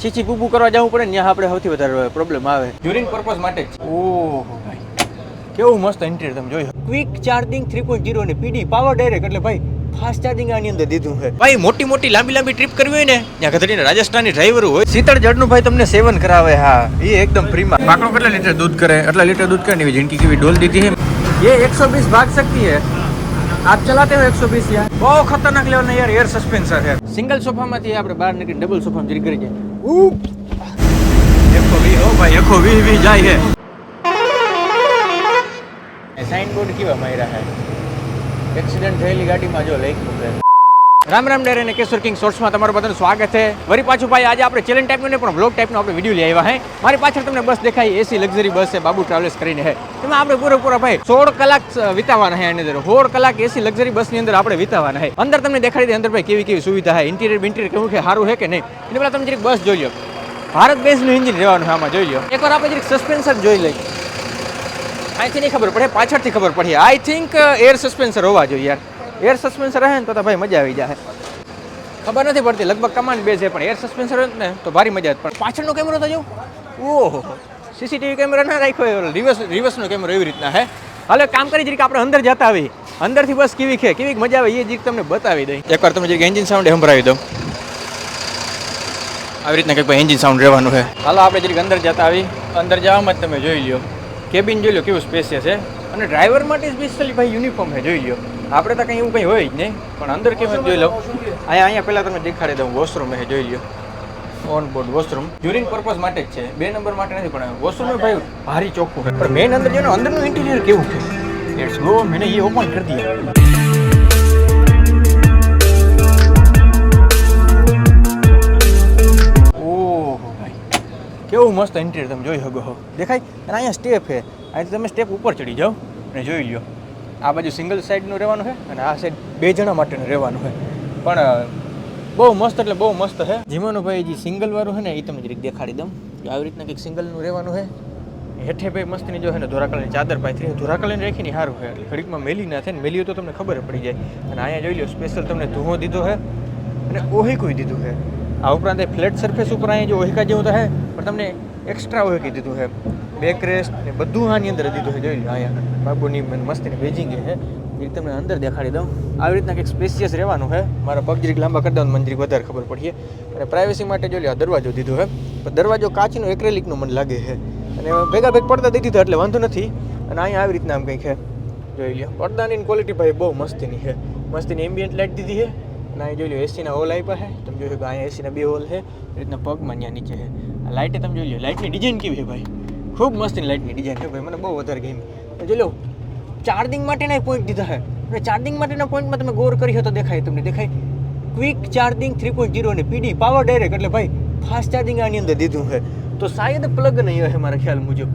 છીછી પૂપુ કરવા જવું પડે ને ત્યાં આપણે સૌથી વધારે પ્રોબ્લેમ આવે. ડ્યુરિંગ પર્પઝ માટે જ. ઓહો ભાઈ કેવું મસ્ત ઇન્ટિરિયર તમે જોઈ. ક્વિક ચાર્જિંગ 3.0 અને પીડી પાવર ડાયરેક્ટ એટલે ભાઈ ફાસ્ટ ચાર્જિંગ આની અંદર દીધું છે. ભાઈ મોટી મોટી લાંબી ટ્રીપ કરવી હોય ને ત્યાં ગધડીને રાજસ્થાની ડ્રાઈવર હોય શીતળ જળનું ભાઈ તમને સેવન કરાવે. હા એ એકદમ ફ્રીમાં. બાકડો કેટલા લીટર દૂધ કરે એટલા લીટર દૂધ કરે ને જિંદગી કેવી ડોલ દીધી है. ये 120 भाग सकती है. आप चलाते हो 120 यार. બહુ ખતરનાક લેવલ યાર એર સસ્પેન્સર છે. સિંગલ સોફામાંથી આપણે બહાર નીકળી ડબલ સોફામાં જરી કરી જાય. 120 હો ભાઈ 120 જાય છે. સાઇન બોર્ડ કેવા માર્યા છે. એક્સિડન્ટ થયેલી ગાડીમાં જો લખ્યું છે. રામ રામ ડેર અને કેશોર કિંગ શોર્ટ્સમાં તમારું બધાનું સ્વાગત છે. વળી પાછું ભાઈ આજે આપણે ચેલેન્જ ટાઈપનું ને પણ બ્લોગ ટાઈપનો આપણે વિડીયો લઈ આવ્યા હે. મારી પાછળ તમને બસ દેખાય એસી લક્ઝરી બસ છે બાબુ ટ્રાવેલ્સ કરીને હે. એમાં આપણે પૂરેપૂરા ભાઈ 16 કલાક વિતાવાના હે. એની અંદર 16 કલાક એસી લક્ઝરી બસની અંદર આપણે વિતાવાના હે. અંદર તમને દેખાડી દે અંદર ભાઈ કેવી કેવી સુવિધા છે. ઇન્ટિરિયર કેવું કે સારું છે કે નહીં એટલે પેલા તમે જરીક બસ જોઈ લો. ભારત બેઝનું એન્જિન રહેવાનું છે આમાં જોઈ લો. એકવાર આપણે જરીક સસ્પેન્સર જોઈ લઈએ. અહીંથી નહીં ખબર પડે પાછળથી ખબર પડે. આઈ થિંક એર સસ્પેન્સર હોવા જોઈએ યાર. એર સસ્પેન્સર રહે ને તો ભાઈ મજા આવી જાય. ખબર નથી પડતી લગભગ કમાન્ડ બેઝ છે પણ એર સસ્પેન્સર હોય ને તો ભારી મજા આવે. પણ પાછળનો કેમેરો તો જો ઓહો સીસીટીવી કેમેરા ના રાખ્યો રિવર્સનો કેમેરો એવી રીતના હે. હાલે કામ કરી જરીક આપણે અંદર જતા આવી અંદરથી બસ કેવી મજા આવે એ જરીક તમને બતાવી દઈ. એકવાર તમે જરીક એન્જિન સાઉન્ડ સંભળાવી દો. આવી રીતના કંઈક એન્જિન સાઉન્ડ રહેવાનું છે. હાલો આપણે જરીક અંદર જતા આવી. અંદર જવામાં જ તમે જોઈ લો કેબિન જોઈ લો કેવું સ્પેસિયસ છે અને ડ્રાઈવર માટે સ્પેશિયલી ભાઈ યુનિફોર્મ છે જોઈ લો. આપણે તો કંઈ એવું કંઈ હોય જ નહીં પણ અંદર કેમ જોઈ લો. અહીંયા પહેલાં તમે દેખાડી દઉં વોશરૂમ છે જોઈ લો. On board washroom during purpose માટે જ છે 2 નંબર માટે નથી પણ વોશરૂમ ભાઈ ભારી ચોખ્ખું છે. પણ મેન અંદર જો ને અંદરનું ઇન્ટિરિયર કેવું છે લેટ્સ ગો. મેને ये ओपन कर दिया. ઓહો ભાઈ કેવું મસ્ત ઇન્ટિરિયર તમે જોઈ શકો છો દેખાય. અને અહીંયા સ્ટેપ છે અહીંથી તમે સ્ટેપ ઉપર ચડી જાઓ અને જોઈ લો. આ બાજુ સિંગલ સાઈડનું રહેવાનું છે અને આ સાઈડ 2 જણા માટેનું રહેવાનું છે. પણ બહુ મસ્ત એટલે બહુ મસ્ત છે. જીમાનું ભાઈ જે સિંગલ વાળું છે ને એ તમને જરીક દેખાડી દઉં કે આવી રીતના કંઈક સિંગલનું રહેવાનું છે. હેઠે ભાઈ મસ્તીની જો છે ને ધોરા કલરની ચાદર પાથરી ધોરા કલરની રાખીને સારું છે એટલે ઘડીકમાં મેલી ના થાય ને મેલી તો તમને ખબર પડી જાય. અને અહીંયા જોઈ લો સ્પેશિયલ તમને ધુઓ દીધો છે અને ઓહીકું દીધું છે. આ ઉપરાંત ફ્લેટ સરફેસ ઉપર અહીંયા જો ઓહિકા જેવું તો છે પણ તમને એક્સ્ટ્રા ઓહિકી દીધું છે. બેક રેસ્ટ ને બધું આની અંદર દીધું છે જોઈ લો. અહીંયા બાબુની મસ્તીની બેજિંગ છે એ તમને અંદર દેખાડી દઉં. આવી રીતના કંઈક સ્પેશિયસ રહેવાનું છે. મારા પગ જરીક લાંબા કરી દઉં મંજરી વધારે ખબર પડીએ. અને પ્રાઇવેસી માટે જોઈ લો દરવાજો દીધો છે પણ દરવાજો કાચનો એક્રેલિકનો મને લાગે છે અને ભેગા પડદા દીધી તો એટલે વાંધો નથી. અને અહીંયા આવી રીતના આમ કંઈક છે જોઈ લો. પડદાની ક્વોલિટી ભાઈ બહુ મસ્તીની છે. મસ્તીની એમ્બિયન્ટ લાઇટ દીધી છે અને અહીં જોઈ લો એસીના હોલ આપ્યા છે. તમે જોઈ શકો અહીંયા એસીના 2 હોલ છે. એ રીતના પગમાં ત્યાં નીચે છે. આ લાઇટે તમે જોઈ લો લાઇટની ડિઝાઇન કેવી છે ભાઈ ખૂબ મસ્તીની લાઇટની ડિઝાઇન છે ભાઈ મને બહુ વધારે ગમી. જોઈ લો ચાર્જિંગ માટેના પોઈન્ટ દીધા છે અને ચાર્જિંગ માટેના પોઈન્ટમાં તમે ગોર કરી તો દેખાય તમને દેખાય ક્વિક ચાર્જિંગ 3.0 અને પીડી પાવર ડાયરેક્ટ એટલે ભાઈ ફાસ્ટ ચાર્જિંગ આની અંદર દીધું છે. તો શાયદ પ્લગ નહીં હશે મારા ખ્યાલ મુજબ.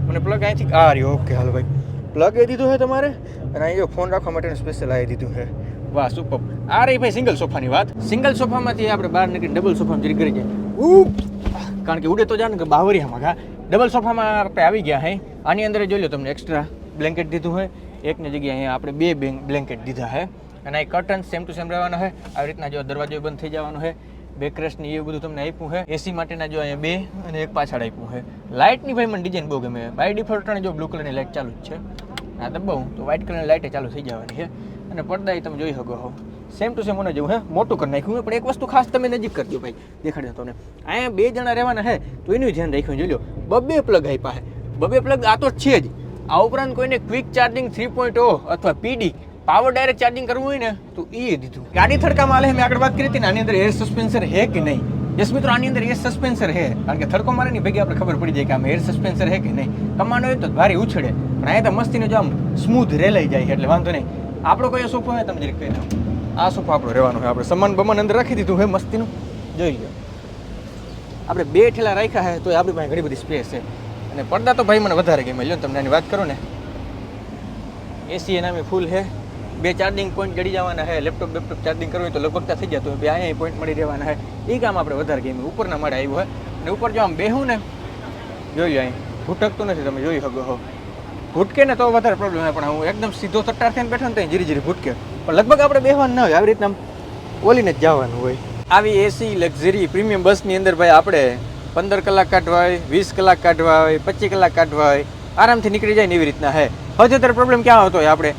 મને પ્લગ અહીંથી આ રહ્યો ઓકે હાલ ભાઈ પ્લગ એ દીધું છે તમારે અને અહીં જો ફોન રાખવા માટેનું સ્પેશિયલ આ દીધું છે. વાહ સુપર. આ રહી ભાઈ સિંગલ સોફાની વાત. સિંગલ સોફામાંથી આપણે બહાર નીકળી ડબલ સોફામાં જરી કરી જાય કારણ કે ઉડે તો જાણે કે બાવરિયામાં ઘા. ડબલ સોફામાં આપણે આવી ગયા હે. આની અંદર જોઈ લો તમને એક્સ્ટ્રા બ્લેન્કેટ દીધું હોય. એકની જગ્યાએ અહીંયા આપણે 2 બ્લેન્કેટ દીધા છે અને આ કર્ટન સેમ ટુ સેમ રહેવાના છે. આવી રીતના જો દરવાજો બંધ થઈ જવાનો છે. બેકરેસ્ટની એ બધું તમને આપ્યું છે. એસી માટેના જો અહીંયા 2 અને 1 પાછળ આપ્યું છે. લાઇટની ભાઈ મને ડિઝાઇન બહુ ગમે. બાય ડિફોલ્ટ જો બ્લુ કલરની લાઇટ ચાલુ જ છે. આ દબાવું તો વ્હાઇટ કલરની લાઇટે ચાલુ થઈ જવાની છે અને પડદા તમે જોઈ શકો છો સેમ ટુ સેમ મને જેવું હે મોટું કરી નાખ્યું પણ એક વસ્તુ ખાસ તમે નજીક કરજો ભાઈ દેખાડ્યો તમને. અહીંયા 2 જણા રહેવાના છે તો એનું ધ્યાન રાખ્યું જોઈ લો. 2 પ્લગ આપ્યા છે. 2 પ્લગ આ તો છે જ. આ ઉપરાંત કોઈને ક્વિક ચાર્જિંગ 3.0 અથવા પીડી પાવર ડાયરેક્ટ ચાર્જિંગ કરવું હોય ને તો એ દીધું. ગાડી થડકામાં હાલે મેં આગળ વાત કરી હતી ને આની અંદર એર સસ્પેન્સર છે કે નહીં. યસ મિત્રો આની અંદર એર સસ્પેન્સર છે કારણ કે થડકો મારે ની ભેગી આપણે ખબર પડી જાય કે આમાં એર સસ્પેન્સર છે કે નહીં. કમાન્ડ હોય તો ભારી ઉછળે પણ અહીંયા તો મસ્તીને જો આમ સ્મૂથ રેલાઈ જાય એટલે વાંધો નહીં. આપણો કયો સોફો હોય તમે જરીક કહી દો. આ સોફો આપણો રહેવાનો છે. આપણે સામાન બમાન અંદર રાખી દીધું છે મસ્તીનું જોઈ લો. આપણે 2 ઠેલા રાખ્યા છે તો આપણી પાસે ઘણી બધી સ્પેસ છે અને પડદા તો ભાઈ મને વધારે ગમે. લ્યો તમને આની વાત કરો ને એસી એનામાં ફૂલ છે. 2 ચાર્જિંગ પોઈન્ટ જડી જવાના છે. લેપટોપ ચાર્જિંગ કરવું હોય તો લગભગ થઈ જતું હોય. 2 અહીંયા પોઈન્ટ મળી રહેવાના છે. એ કામ આપણે વધારે ગમે. ઉપરના માળે આવ્યું હોય અને ઉપર જો આમ બેહું ને જોયું અહીં ભૂટકતું નથી તમે જોઈ શકો છો. ભૂટકે ને તો વધારે પ્રોબ્લેમ હોય પણ હું એકદમ સીધો તટ્ટાર થઈને બેઠો ને તો જીરી ભૂટકે પણ લગભગ આપણે બેહવાનું ના હોય. આવી રીતના ઓલીને જ જવાનું હોય આવી એસી લક્ઝરી પ્રીમિયમ બસની અંદર ભાઈ આપણે 15 કલાક કાઢવા હોય, 20 કલાક કાઢવા હોય, 25 કલાક કાઢવા હોય, આરામથી નીકળી જાય ને એવી રીતના હે. સૌથી વધારે પ્રોબ્લેમ ક્યાં આવતો હોય? આપણે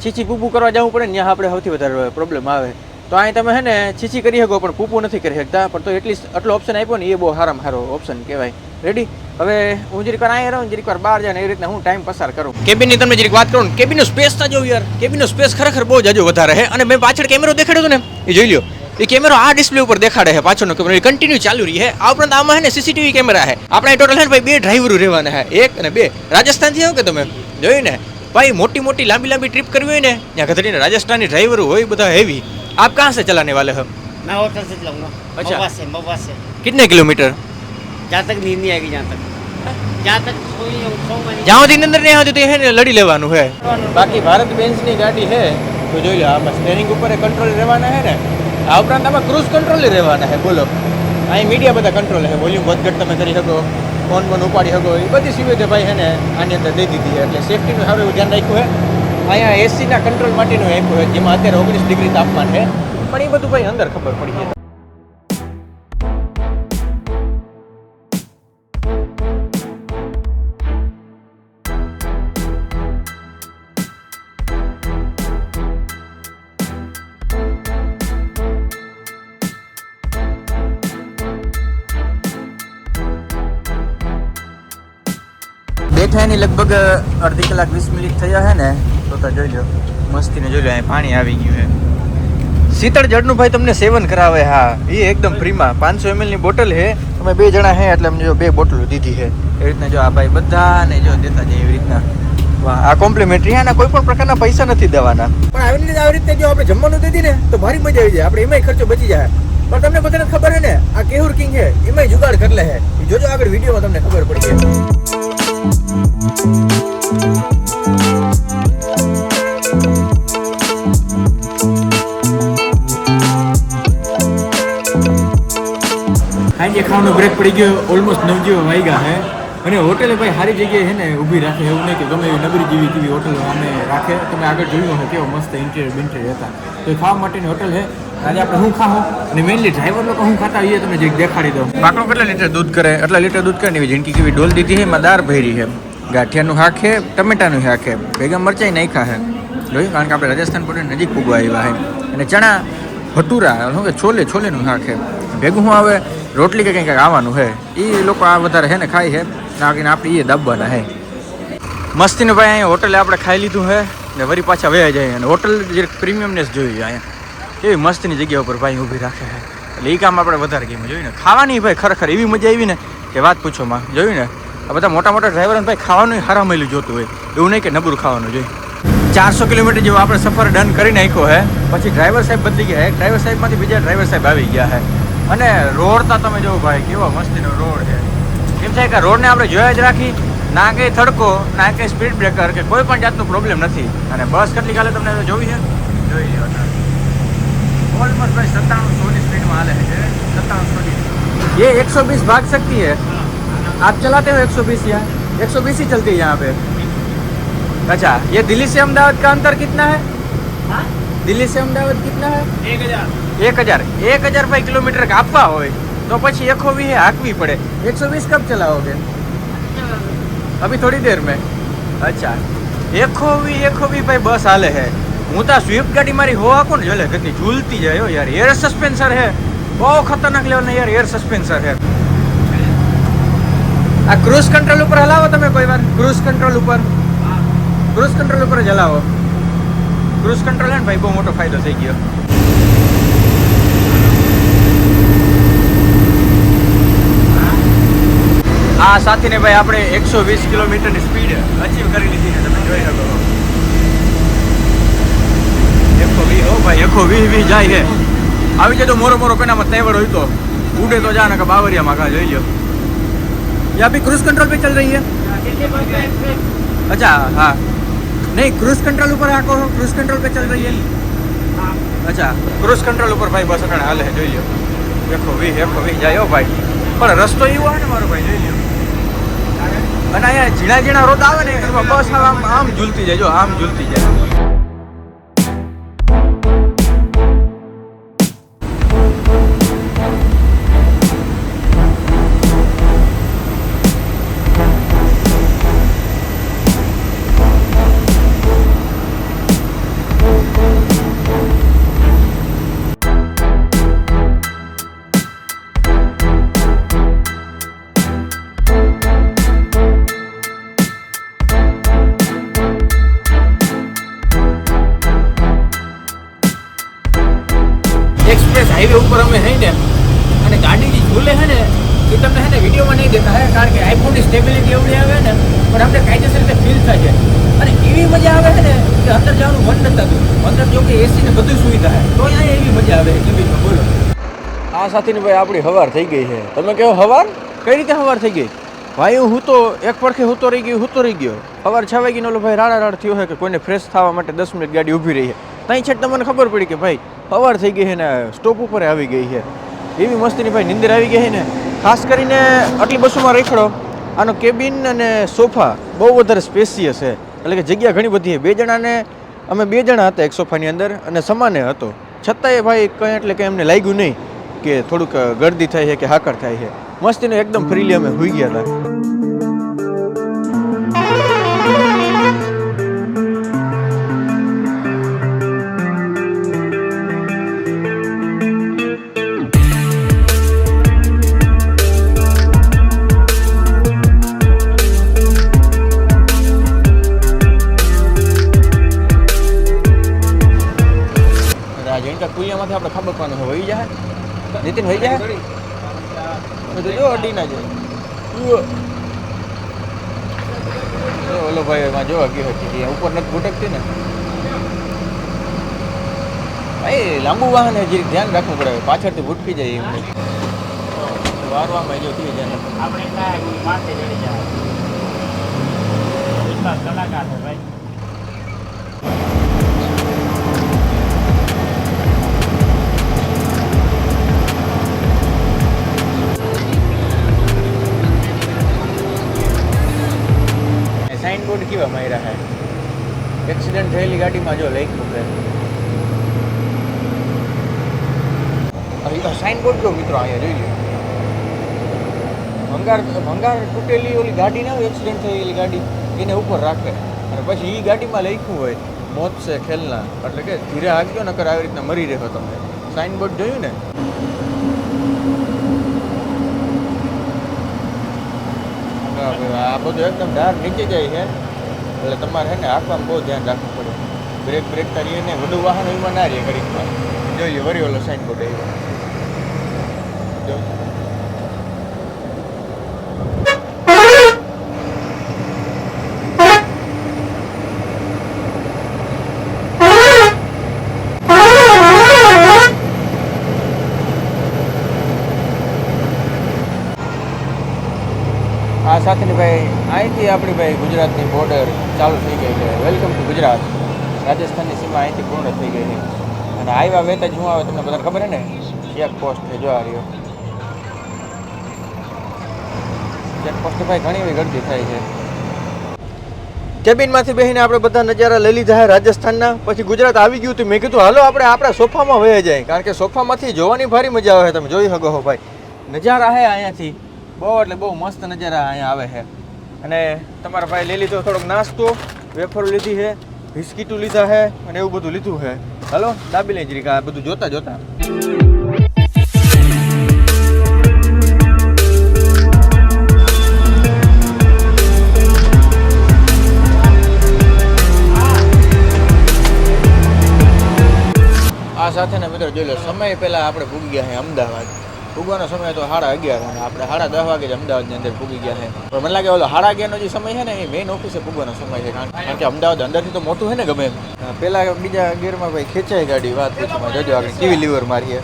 છીછી પૂપું કરવા જવું પડે ને, ત્યાં આપણે સૌથી વધારે પ્રોબ્લેમ આવે. તો અહીં તમે હે ને છીછી કરી શકો પણ પૂપું નથી કરી શકતા, પણ તો એટલીસ્ટ આટલો ઓપ્શન આપ્યો ને એ બહુ સારામાં સારો ઓપ્શન કહેવાય. રેડી? હવે હું જરીક વાર અહીંયા રહું, જરીક વાર બહાર જાય ને એવી રીતના હું ટાઈમ પસાર કરું. કેબિનની તમને જરીક વાત કરું ને, કેબિનનો સ્પેસ તો જોઉં યાર, કેબિનનો સ્પેસ ખરેખર બહુ જાજો વધારે છે. અને મેં પાછળ કેમેરો દેખાડ્યો હતો ને, એ જોઈ લ્યો. એ કેમેરો આ ડિસ્પ્લે ઉપર દેખાડે છે, પાછળનો કેમેરો કન્ટિન્યુ ચાલુ રહી છે. આ ઉપરાંત આમાં છે ને સીસીટીવી કેમેરા છે. આપણે ટોટલ છે ને ભાઈ 2 ડ્રાઈવરો રહેવાના છે, 1 અને 2. રાજસ્થાનથી આવો કે તમે જોયું ને ભાઈ, મોટી મોટી લાંબી ટ્રીપ કરવી હોય ને, ત્યાં ગધડીને રાજસ્થાની ડ્રાઈવરો હોય બધા હેવી. आप कहाँ से चलाने वाले हो? मैं होटल से चलाऊंगा। अच्छा। मवा से कितने किलोमीटर? जहाँ तक नींद नहीं आएगी, जहाँ तक જ્યાં સુધી અંદર નહીં આવતી તો એને લડી લેવાનું છે. બાકી ભારત બેન્ઝની ગાડી છે તો જોઈ લો, આમાં સ્ટેરિંગ ઉપર કંટ્રોલ રહેવાના છે ને, આ ઉપરાંત આમાં ક્રૂઝ કંટ્રોલ રહેવાના છે. બોલો, અહીં મીડિયા બધા કંટ્રોલ છે, વોલ્યુમ વધઘટ તમે કરી શકો, ફોન પણ ઉપાડી શકો, એ બધી સુવિધા ભાઈ છે ને આની અંદર દઈ દીધી છે. એટલે સેફ્ટીનું સારું એવું ધ્યાન રાખ્યું છે. અહીંયા એસીના કંટ્રોલ માટેનું આપ્યું છે, જેમાં અત્યારે 19 ડિગ્રી તાપમાન છે, પણ એ બધું ભાઈ અંદર ખબર પડી જાય. બેઠા એની લગભગ અડધી કલાક 20 મિનિટ થયા છે ને, તો જોઈ લો મસ્તીને જોઈ લો, અહીં પાણી આવી ગયું છે. શીતળ જળનું ભાઈ તમને સેવન કરાવે. હા, એ એકદમ ફ્રીમાં 500 ml ની બોટલ છે. તમે 2 જણા છે એટલે અમને જો 2 બોટલો દીધી છે. એવી રીતના જો આ ભાઈ બધાને જો દેતા જાય એવી રીતના. વાહ, આ કોમ્પ્લિમેન્ટરી. આના કોઈ પણ પ્રકારના પૈસા નથી દેવાના, પણ આવી રીતે જો આપણે જમવાનું દીધી ને તો ભારી મજા આવી જાય. આપણે એમાંય ખર્ચો બચી જાય. પણ તમને બધાને ખબર છે ને, આ કેહુર કિંગ છે, એમાંય જુગાડ કરી લે છે. જોજો આગળ વિડીયોમાં તમને ખબર પડી જાય. સાંજે ખાવાનો બ્રેક પડી ગયો, ઓલમોસ્ટ 9 જેવા વાગ્યા છે. અને હોટેલે ભાઈ સારી જગ્યાએ છે ને ઊભી રાખે, એવું નહીં કે ગમે એવી નબળી જેવી કેવી હોટલ અમે રાખે. તમે આગળ જોયું હશે કેવો મસ્ત ઇન્ટિરિયર બિન્ટિરિયર હતા. તો એ ખાવા માટેની હોટલ છે. આજે આપણે શું ખાવું અને મેઇનલી ડ્રાઈવર લોકો શું ખાતા હોઈએ તમને જે દેખાડી દઉં. બાકડો કેટલા લીટર દૂધ કરે, એટલા લીટર દૂધ કરે ને એવી જિંદગી કેવી ડોલ દીધી છે. એમાં દાળ ભરી છે, ગાંઠિયાનું શાક છે, ટમેટાનું શાક છે, ભેગા મરચાઈ નાખ્યા છે. જોયું, કારણ કે આપણે રાજસ્થાન પર નજીક પૂગવા આવ્યા છે. અને ચણા ભટુરા શું કે છોલેનું શાક છે. ભેગું શું આવે, રોટલી કે કંઈક આવવાનું છે. એ લોકો આ વધારે છે ને ખાય છે, નાખીને આપણે એ દાબવાના છે. મસ્તીને ભાઈ અહીંયા હોટલે આપણે ખાઈ લીધું છે ને વળી પાછા વયા જાય. અને હોટલ જે પ્રીમિયમનેસ જોઈએ અહીંયા, એવી મસ્તીની જગ્યા ઉપર ભાઈ ઊભી રાખે છે. એટલે એ કામ આપણે વધારે ગમ્યું. જોયું ને, ખાવાની ભાઈ ખરેખર એવી મજા આવી ને કે વાત પૂછોમાં. જોયું ને, આ બધા મોટા ડ્રાઈવરોને ભાઈ ખાવાનું હારા મળ્યું જોતું હોય, એવું નહીં કે નબળું ખાવાનું જોઈએ. 400 કિલોમીટર જેવો આપણે સફર ડન કરી નાખ્યો છે. પછી ડ્રાઈવર સાહેબ બદલી ગયા છે. ડ્રાઈવર સાહેબમાંથી બીજા ડ્રાઈવર સાહેબ આવી ગયા છે. અને રોડતા તમે જો ભાઈ કેવો મસ્તીનો રોડ છે. એમ થાય કે રોડને આપણે જોયા જ રાખી, ના કંઈ થડકો, ના કંઈ સ્પીડ બ્રેકર કે કોઈ પણ જાતનો પ્રોબ્લેમ નથી. અને બસ કેટલી કાલે તમને જોઈ છે, જોઈ લો. ઓલમોસ્ટ भाई 97-100 स्पीड में हाले है. 97-100 ये 120 भाग सकती है. आप चलाते हो 120? यहाँ 120 ही चलती है यहाँ पे. अच्छा, ये दिल्ली से अहमदाबाद का अंतर कितना है? हाँ? दिल्ली से अहमदाबाद कितना है? 1000 भाई किलोमीटर का आपका हो तो પછી 120 હાંકવી પડે. 120 कब चलाओगे? अभी थोड़ी देर में. अच्छा, 120 भाई बस हाले है. હું તો સ્વિફ્ટ ગાડી મારી હો આખો ને જોલે કેટલી ઝૂલતી જાય યાર. એર સસ્પેન્સર હે, બહુ ખતરનાક લેવલના યાર એર સસ્પેન્સર હે. આ ક્રૂઝ કંટ્રોલ ઉપર હલાવો તમે કોઈ વાર. ક્રૂઝ કંટ્રોલ ઉપર જ હલાવો. ક્રૂઝ કંટ્રોલ હે ને ભાઈ બહુ મોટો ફાયદો થઈ ગયો. આ સાથીને ભાઈ આપણે 120 કિલોમીટરની સ્પીડ અચીવ કરી લીધી છે, તમે જોઈ શકો. 120 જાય છે. આવી જાય તો મોરો કોઈનામાં તહેવાર હોય તો ઉડે તો જા ને કે બાવરિયામાં કા જોઈ લો. ये अभी क्रूज कंट्रोल पे चल रही है. अच्छा हाँ, नहीं क्रूज कंट्रोल ऊपर आको, क्रूज कंट्रोल पे चल रही है. अच्छा, क्रूज कंट्रोल ઉપર ભાઈ બસ અટાણે હાલે જોઈ લો. 120 જાય હો ભાઈ. પણ રસ્તો એવો આવે ને મારો ભાઈ જોઈ લો. અને અહીંયા ઝીણા રોડ આવે ને એમાં બસ આમ ઝૂલતી જાય. જો આમ ઝૂલતી જાય. એ તમને હે ને વિડીયોમાં નહીં દેતા હે, કારણ કે આઈફોનની સ્ટેબિલિટી એવડી આવે ને પણ આપણે કાયદેસર રીતે ફીલ થાય છે અને એવી મજા આવે છે ને કે અંદર જવાનું મન નથી થતું. અંદર જો કે એસી ને બધી સુવિધા છે તો અહીંયા એવી મજા આવે કેબિનમાં. બોલો આ સાથેની ભાઈ આપણી હવાર થઈ ગઈ છે. તમે કહો હવાર કઈ રીતે હવાર થઈ ગઈ? ભાઈ હું તો એક પડખે હૂતો રહી ગયો. સવાર 6 વાગ્યાનો ઓલો ભાઈ રાડ થયો છે કે કોઈને ફ્રેશ થવા માટે 10 મિનિટ ગાડી ઊભી રહી છે. ત્યાં છેક તમને ખબર પડી કે ભાઈ સવાર થઈ ગઈ છે ને સ્ટોપ ઉપર આવી ગઈ છે. એવી મસ્તીની ભાઈ નિંદર આવી ગઈ છે ને. ખાસ કરીને આટલી બસોમાં રેખડો આનો કેબિન અને સોફા બહુ વધારે સ્પેશિયસ છે, એટલે કે જગ્યા ઘણી બધી છે. અમે 2 જણા હતા એક સોફાની અંદર અને સમાને હતો, છતાંય ભાઈ કંઈ એટલે કે એમને લાગ્યું નહીં કે થોડુંક ગર્દી થાય છે કે હાકર થાય છે. મસ્તીનું એકદમ ફ્રીલી અમે હોઈ ગયા હતા. કુલિયામાંથી આપણે ખાબકવાનું છે. વહી જાય નીતિન, વહી જાય જો અડી ના જાય. ઓલો ભાઈ એમાં જોવા ગયો હતી ઉપર નથી ભૂટકતી ને ભાઈ. લાંબુ વાહન છે, જે ધ્યાન રાખવું પડે, પાછળથી ભૂટકી જાય એમને. વારવામાં જો થઈ જાય આપણે માથે ચડી જાય. વિશ્વાસ કલાકાર છે ભાઈ. સાઇન બોર્ડ કેવા માર્યા છે. એક્સિડન્ટ થયેલી ગાડીમાં જો લખ્યું છે સાઇન બોર્ડ. જો મિત્રો અહીંયા જોઈ લો, ભંગાર તૂટેલી ઓલી ગાડી ના હોય, એક્સિડન્ટ થયેલી ગાડી એને ઉપર રાખે અને પછી એ ગાડીમાં લખ્યું હોય મોત છે ખેલના, એટલે કે ધીરે હાંકજો નકર આવી રીતના મરી રહ્યો તમે. સાઇન બોર્ડ જોયું ને. આ બધું એકદમ ડાર નીચે જાય છે એટલે તમારે છે ને હાંકવામાં બહુ ધ્યાન રાખવું પડે. બ્રેક કરીએ ને વધુ વાહનો એમાં ના રહે ઘડીકમાં. જોઈએ વરી ઓલો સાઇન બોર્ડ આવ્યો. આ સાથેની ભાઈ અહીંથી આપણી ભાઈ ગુજરાતની બોર્ડર ચાલુ થઈ ગઈ છે. Welcome to Gujarat. રાજસ્થાનની સીમા અહીંથી પૂર્ણ થઈ ગઈ છે અને આવ્યા વેતા જ હું આવે તમને બધાને ખબર છે ને ચેકપોસ્ટ છે. જો આ રહ્યો ચેકપોસ્ટ ભાઈ ઘણી એવી ગળદી થાય છે. કેબિનમાંથી બેસીને આપણે બધા નજારા લઈ લીધા છે રાજસ્થાનના. પછી ગુજરાત આવી ગયું હતું. મેં કીધું હાલો આપણે આપણા સોફામાં વહી જાય, કારણ કે સોફામાંથી જોવાની ભારી મજા આવે છે. તમે જોઈ શકો છો ભાઈ નજારા છે અહીંયાથી બહુ એટલે બહુ મસ્ત નજારા અહીંયા આવે છે. અને તમારા ભાઈ લઈ લીધો થોડોક નાસ્તો, વેફરો લીધી છે, બિસ્કીટું લીધા છે અને એવું બધું લીધું છે. હાલો દાબી લઈ જરીક આ બધું જોતા. આ સાથેના મિત્રો જોઈ લો, સમય પહેલાં આપણે પૂગી ગયા છે અમદાવાદ. પૂગવાનો સમય તો 11:30 અને આપણે 10:30 વાગે જ અમદાવાદની અંદર પૂગી ગયા છે. પણ મને લાગે ઓલો 11:30નો જે સમય છે ને એ મેઇન ઓફિસે પૂગવાનો સમય છે, કારણ કે અમદાવાદ અંદરથી તો મોટું છે ને ગમે એમ. પહેલાં બીજા ગિયરમાં ભાઈ ખેંચાય ગાડી, વાત પૂછમાં જજો આગળ કેવી લીવર મારીએ.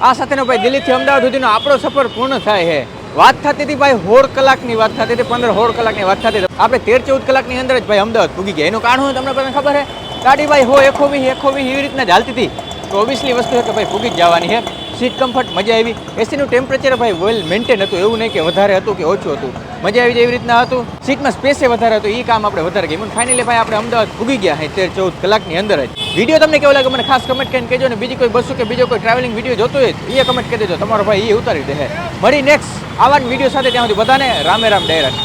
આ સાથેનો ભાઈ દિલ્હીથી અમદાવાદ સુધીનો આપણો સફર પૂર્ણ થાય છે. વાત થતી હતી ભાઈ 16 કલાકની વાત થતી હતી, 15-16 કલાકની વાત થતી હતી. આપણે 13-14 કલાકની અંદર જ ભાઈ અમદાવાદ પૂગી ગયા. એનું કારણ હોય તમને બધાને ખબર છે? ગાડી ભાઈ 120 એવી રીતના જ હાલતી હતી. તો ઓબ્વિયસલી વસ્તુ છે કે ભાઈ પૂગી જ જવાની છે. સીટ કમ્ફર્ટ મજા આવી. એસીનું ટેમ્પરેચર ભાઈ વેલ મેન્ટેન હતું, એવું નહીં કે વધારે હતું કે ઓછું હતું. મજા આવી જાય એવી રીતના હતું. સીટમાં સ્પેસ વધારે હતું, એ કામ આપણે વધારે ગયું. ફાઇનલી ભાઈ આપણે અમદાવાદ પૂગી ગયા છે 13-14 કલાકની અંદર જ. વિડીયો તમને કેવો લાગે મને ખાસ કમેન્ટ કરીને કહેજો. ને બીજી કોઈ બસો કે બીજો કોઈ ટ્રાવેલિંગ વિડીયો જોતો હોય એ કમેન્ટ કરી દેજો. તમારો ભાઈ એ ઉતારી દે. મળી નેક્સ્ટ આવા જ વિડીયો સાથે. ત્યાં સુધી બધાને રામે રામ ડાયરા.